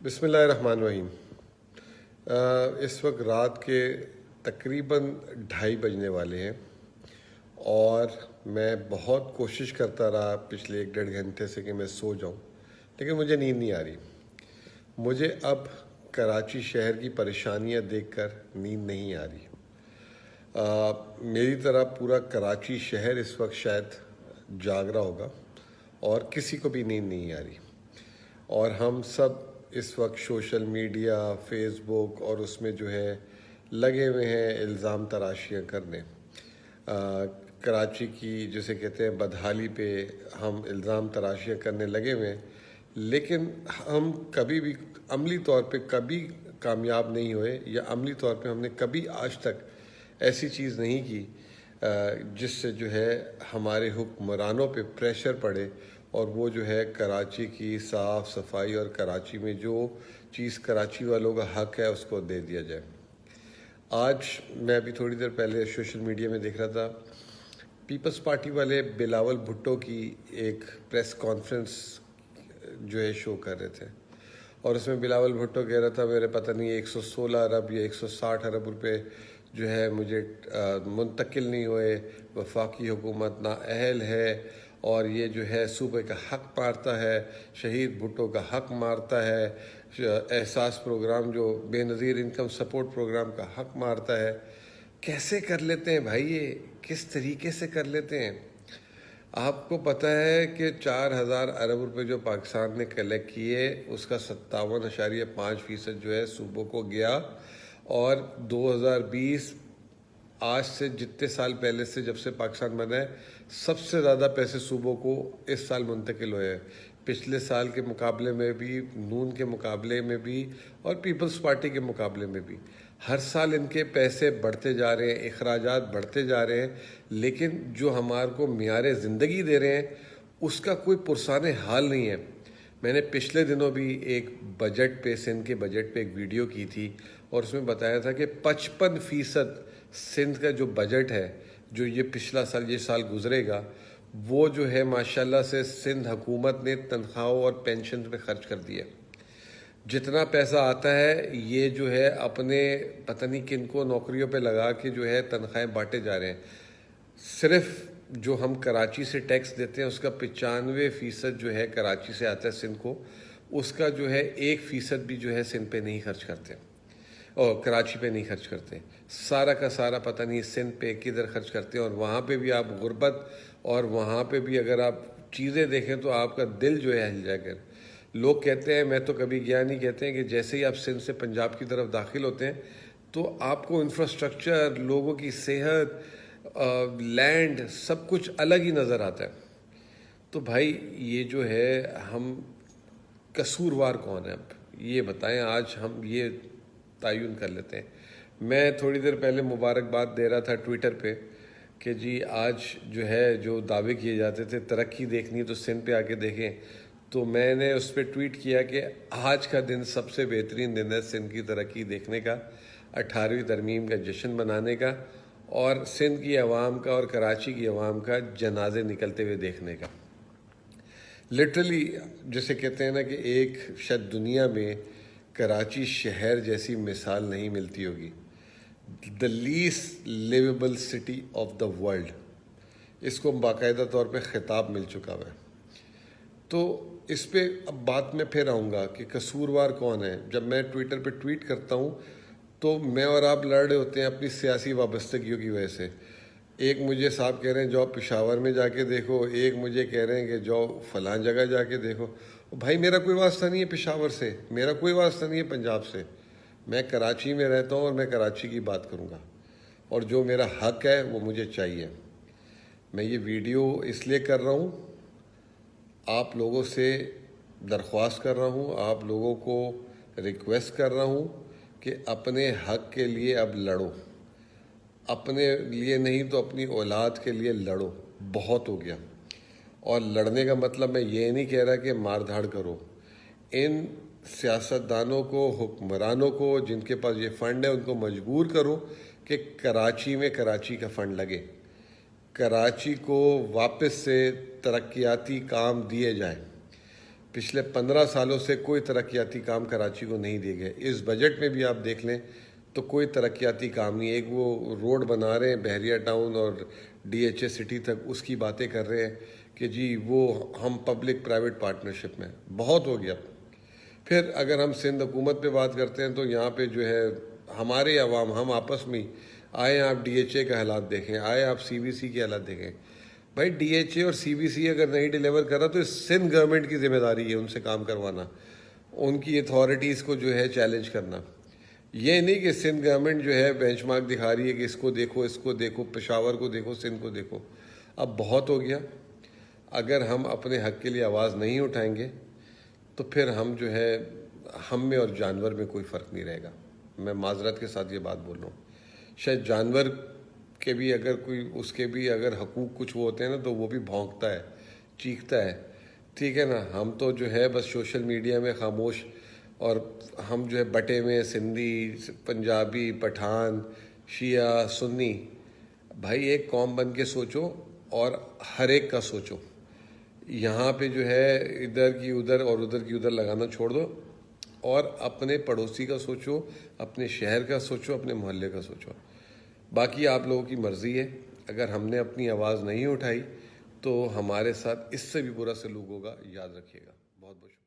بسم اللہ الرحمن الرحیم۔ اس وقت رات کے تقریباً 2:30 بجنے والے ہیں اور میں بہت کوشش کرتا رہا پچھلے 1.5 گھنٹے سے کہ میں سو جاؤں، لیکن مجھے نیند نہیں آ رہی۔ مجھے اب کراچی شہر کی پریشانیاں دیکھ کر نیند نہیں آ رہی۔ میری طرح پورا کراچی شہر اس وقت شاید جاگ رہا ہوگا اور کسی کو بھی نیند نہیں آ رہی، اور ہم سب اس وقت سوشل میڈیا، فیس بک اور اس میں جو ہے لگے ہوئے ہیں الزام تراشیاں کرنے۔ کراچی کی جسے کہتے ہیں بدحالی پہ ہم الزام تراشیاں کرنے لگے ہوئے ہیں، لیکن ہم کبھی بھی عملی طور پہ کبھی کامیاب نہیں ہوئے، یا عملی طور پہ ہم نے کبھی آج تک ایسی چیز نہیں کی جس سے جو ہے ہمارے حکمرانوں پہ پریشر پڑے اور وہ جو ہے کراچی کی صاف صفائی اور کراچی میں جو چیز کراچی والوں کا حق ہے اس کو دے دیا جائے۔ آج میں ابھی تھوڑی دیر پہلے سوشل میڈیا میں دیکھ رہا تھا، پیپلز پارٹی والے بلاول بھٹو کی ایک پریس کانفرنس جو ہے شو کر رہے تھے، اور اس میں بلاول بھٹو کہہ رہا تھا میرے پتہ نہیں 116 ارب یا 160 ارب روپے جو ہے مجھے منتقل نہیں ہوئے، وفاقی حکومت نااہل ہے اور یہ جو ہے صوبے کا حق مارتا ہے، شہید بھٹو کا حق مارتا ہے، احساس پروگرام جو بے نظیر انکم سپورٹ پروگرام کا حق مارتا ہے۔ کیسے کر لیتے ہیں بھائی؟ یہ کس طریقے سے کر لیتے ہیں؟ آپ کو پتہ ہے کہ 4,000 ارب روپے جو پاکستان نے کلیکٹ کیے اس کا 57.5% جو ہے صوبوں کو گیا، اور 2020 آج سے جتنے سال پہلے سے جب سے پاکستان بنا ہے سب سے زیادہ پیسے صوبوں کو اس سال منتقل ہوئے ہیں، پچھلے سال کے مقابلے میں بھی، نون کے مقابلے میں بھی اور پیپلز پارٹی کے مقابلے میں بھی۔ ہر سال ان کے پیسے بڑھتے جا رہے ہیں، اخراجات بڑھتے جا رہے ہیں، لیکن جو ہمارے کو معیار زندگی دے رہے ہیں اس کا کوئی پرسان حال نہیں ہے۔ میں نے پچھلے دنوں بھی ایک بجٹ پہ، سندھ کے بجٹ پہ ایک ویڈیو کی تھی اور اس میں بتایا تھا کہ 55% سندھ کا جو بجٹ ہے، جو یہ پچھلا سال، یہ سال گزرے گا، وہ جو ہے ماشاءاللہ سے سندھ حکومت نے تنخواہوں اور پینشن پہ خرچ کر دیا۔ جتنا پیسہ آتا ہے یہ جو ہے اپنے پتہ نہیں کن کو نوکریوں پہ لگا کے جو ہے تنخواہیں بانٹے جا رہے ہیں۔ صرف جو ہم کراچی سے ٹیکس دیتے ہیں اس کا 95% جو ہے کراچی سے آتا ہے سندھ کو، اس کا جو ہے 1% بھی جو ہے سندھ پہ نہیں خرچ کرتے اور کراچی پہ نہیں خرچ کرتے، سارا کا سارا پتہ نہیں سندھ پہ کدھر خرچ کرتے ہیں۔ اور وہاں پہ بھی آپ غربت، اور وہاں پہ بھی اگر آپ چیزیں دیکھیں تو آپ کا دل جو ہے ہل جائے گا۔ لوگ کہتے ہیں، میں تو کبھی گیا نہیں، کہتے ہیں کہ جیسے ہی آپ سندھ سے پنجاب کی طرف داخل ہوتے ہیں تو آپ کو انفراسٹرکچر، لوگوں کی صحت، لینڈ، سب کچھ الگ ہی نظر آتا ہے۔ تو بھائی یہ جو ہے ہم قصوروار کون ہے؟ اب یہ بتائیں، آج ہم یہ تعین کر لیتے ہیں۔ میں تھوڑی دیر پہلے مبارکباد دے رہا تھا ٹویٹر پہ کہ جی آج جو ہے جو دعوے کیے جاتے تھے ترقی دیکھنی تو سندھ پہ آ کے دیکھیں، تو میں نے اس پہ ٹویٹ کیا کہ آج کا دن سب سے بہترین دن ہے سندھ کی ترقی دیکھنے کا، 18ویں ترمیم کا جشن منانے کا، اور سندھ کی عوام کا اور کراچی کی عوام کا جنازے نکلتے ہوئے دیکھنے کا۔ لٹرلی جسے کہتے ہیں نا کہ ایک شاید دنیا میں کراچی شہر جیسی مثال نہیں ملتی ہوگی، the least liveable city of the world, اس کو باقاعدہ طور پہ خطاب مل چکا ہوا ہے۔ تو اس پہ اب بات میں پھر آؤں گا کہ قصوروار کون ہے۔ جب میں ٹویٹر پہ ٹویٹ کرتا ہوں تو میں اور آپ لڑ رہے ہوتے ہیں اپنی سیاسی وابستگیوں کی وجہ سے۔ ایک مجھے صاحب کہہ رہے ہیں جاؤ پشاور میں جا کے دیکھو، ایک مجھے کہہ رہے ہیں کہ جاؤ فلاں جگہ جا کے دیکھو۔ بھائی میرا کوئی واسطہ نہیں ہے پشاور سے، میرا کوئی واسطہ نہیں ہے پنجاب سے، میں کراچی میں رہتا ہوں اور میں کراچی کی بات کروں گا، اور جو میرا حق ہے وہ مجھے چاہیے۔ میں یہ ویڈیو اس لیے کر رہا ہوں، آپ لوگوں سے درخواست کر رہا ہوں، آپ لوگوں کو ریکویسٹ کر رہا ہوں کہ اپنے حق کے لیے اب لڑو، اپنے لیے نہیں تو اپنی اولاد کے لیے لڑو۔ بہت ہو گیا، اور لڑنے کا مطلب میں یہ نہیں کہہ رہا کہ مار دھاڑ کرو۔ ان سیاستدانوں کو، حکمرانوں کو جن کے پاس یہ فنڈ ہے، ان کو مجبور کرو کہ کراچی میں کراچی کا فنڈ لگے، کراچی کو واپس سے ترقیاتی کام دیے جائیں۔ پچھلے 15 سالوں سے کوئی ترقیاتی کام کراچی کو نہیں دیے گئے. اس بجٹ میں بھی آپ دیکھ لیں تو کوئی ترقیاتی کام نہیں. ایک وہ روڈ بنا رہے ہیں بحریہ ٹاؤن اور ڈی ایچ اے سٹی تک, اس کی باتیں کر رہے ہیں کہ جی وہ ہم پبلک پرائیویٹ پارٹنرشپ میں. بہت ہو گیا. پھر اگر ہم سندھ حکومت پہ بات کرتے ہیں تو یہاں پہ جو ہے ہمارے عوام ہم آپس میں آئے آپ ڈی ایچ اے کے حالات دیکھیں, آئے آپ سی بی سی کے حالات دیکھیں. بھائی ڈی ایچ اے اور سی بی سی اگر نہیں ڈیلیور کر رہا تو سندھ گورنمنٹ کی ذمہ داری ہے ان سے کام کروانا, ان کی اتھارٹیز کو جو ہے چیلنج کرنا. یہ نہیں کہ سندھ گورنمنٹ جو ہے بینچ مارک دکھا رہی ہے کہ اس کو دیکھو, اس کو دیکھو, پشاور کو دیکھو, سندھ کو دیکھو. اب بہت ہو گیا. اگر ہم اپنے حق کے لیے آواز نہیں اٹھائیں گے تو پھر ہم جو ہے ہم میں اور جانور میں کوئی فرق نہیں رہے گا. میں معذرت کے ساتھ یہ بات بول رہا ہوں. شاید جانور کے بھی اگر کوئی اس کے بھی اگر حقوق کچھ وہ ہوتے ہیں نا تو وہ بھی بھونکتا ہے, چیختا ہے, ٹھیک ہے نا. ہم تو جو ہے بس سوشل میڈیا میں خاموش, اور ہم جو ہے بٹے میں سندھی, پنجابی, پٹھان, شیعہ, سنی. بھائی ایک قوم بن کے سوچو اور ہر ایک کا سوچو. یہاں پہ جو ہے ادھر کی ادھر اور ادھر کی ادھر لگانا چھوڑ دو اور اپنے پڑوسی کا سوچو, اپنے شہر کا سوچو, اپنے محلے کا سوچو. باقی آپ لوگوں کی مرضی ہے. اگر ہم نے اپنی آواز نہیں اٹھائی تو ہمارے ساتھ اس سے بھی برا سلوک ہوگا, یاد رکھیے گا. بہت بہت شکریہ.